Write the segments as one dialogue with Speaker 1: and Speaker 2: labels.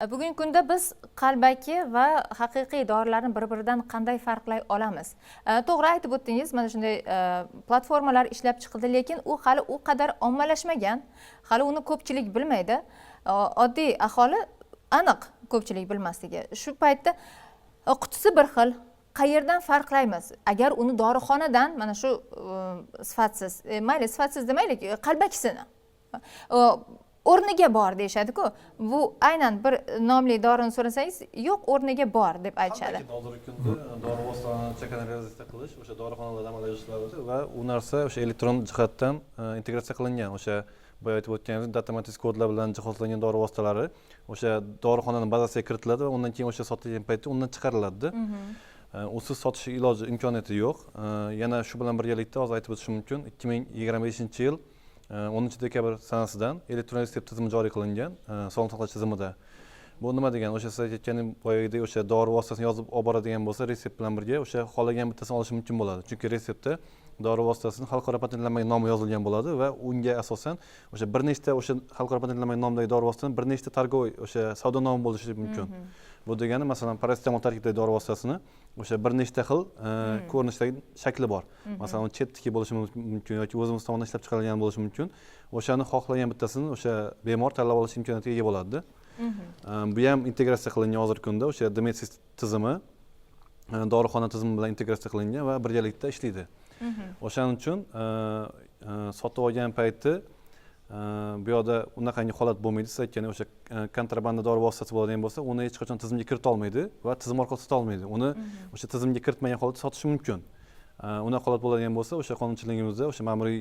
Speaker 1: Bugungi kunda biz qalbaki va haqiqiy dorilarni bir-biridan qanday farqlay olamiz? To'g'ri aytib o'tdingiz, mana shunday platformalar ishlab chiqildi, lekin u hali u qadar ommalashmagan. Hali uni ko'pchilik bilmaydi. Oddiy aholi aniq ko'pchilik bilmasligi. Shu paytda qutisi bir xil. Qayerdan farqlaymiz? Agar uni dorixonadan mana shu sifatsiz, mayli sifatsiz demaylik, qalbakisini o'rniga bor deyishadi-ku. Bu aynan bir nomli dorini so'rasangiz, yo'q, o'rniga bor deb aytishadi.
Speaker 2: Hozirgi kunda dori vositalarini chakanalizatsiya qilish, o'sha dorixonalarda amalga oshiriladi va u narsa o'sha elektron jihatdan integratsiya qilingan. O'sha boya aytib o'tganingizdek, datamatis kodlar bilan jihozlangan dori vositalari o'sha dorixonaning bazasiga kiritiladi va undan keyin o'sha sotilgan paytda undan chiqariladi. Usiz sotish iloji imkoniyati yo'q. Yana shu bilan birgalikda hozir aytib o'tishim mumkin, 2025-yil 10-dekabr sanasidan elektron retsept tizimi joriy qilingan sog'liqni saqlash tizimida. Bu nima degani? O'sha siz aytganim boyagidek o'sha dori vositasini yozib olib boradigan bo'lsa, retsept bilan birga o'sha xohlagan bittasini olish mumkin bo'ladi. Chunki retseptda dori vositasini xalqaro patentlanmagan nomi yozilgan bo'ladi va unga asosan o'sha bir nechta o'sha xalqaro patentlanmagan nomdagi dori vositasining bir nechta targoviy o'sha savdo nomi bo'lishi mumkin. Bu degani, masalan, parasetamol tarkibidagi dori vositasini o'sha bir nechta xil ko'rinishdagi shakli bor. Masalan, chetniki bo'lishi mumkin yoki o'zimiz tomonidan ishlab chiqarilgan bo'lishi mumkin. O'shani xohlagan bittasini o'sha bemor tanlab olish imkoniyatiga ega bo'ladi. Bu ham integratsiya qilingan hozirgi kunda, o'sha Demesis tizimi dorixona tizimi bilan integratsiya qilingan va birgalikda ishlaydi. O'shaning uchun sotib olgan payti bu yoqda unaqangi holat bo'lmaydi. Siz aytgan o'sha kontrabanda dori vositasi bo'ladigan bo'lsa, uni hech qachon tizimga kirita olmaydi va tizim orqali sota olmaydi. Uni o'sha tizimga kiritmagan holatda sotishi mumkin. Unaqa holat bo'ladigan bo'lsa, o'sha qonunchiligimizda, o'sha ma'muriy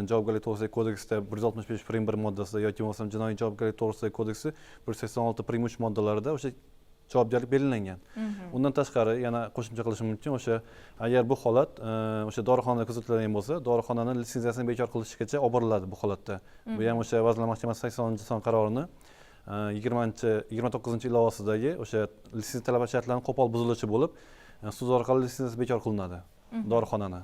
Speaker 2: javobgarlik to'g'risidagi kodeksda 165 prim 1 moddasida yoki bo'lmasam jinoiy javobgarlik to'g'risidagi kodeksi 186 prim 3 moddalarida o'sha javobgarlik belgilangan. Undan tashqari yana qo'shimcha qilishim mumkin, o'sha agar bu holat o'sha dorixonada kuzatiladigan bo'lsa, dorixonaning litsenziyasini bekor qilishgacha olib boriladi bu holatda. Bu ham o'sha Vazirlar Mahkamasi 80-son qarorini 29-ilovasidagi o'sha litsenziya talab shartlarining qo'pol buzilishi bo'lib, sud orqali litsenziyasi bekor qilinadi dorixonani.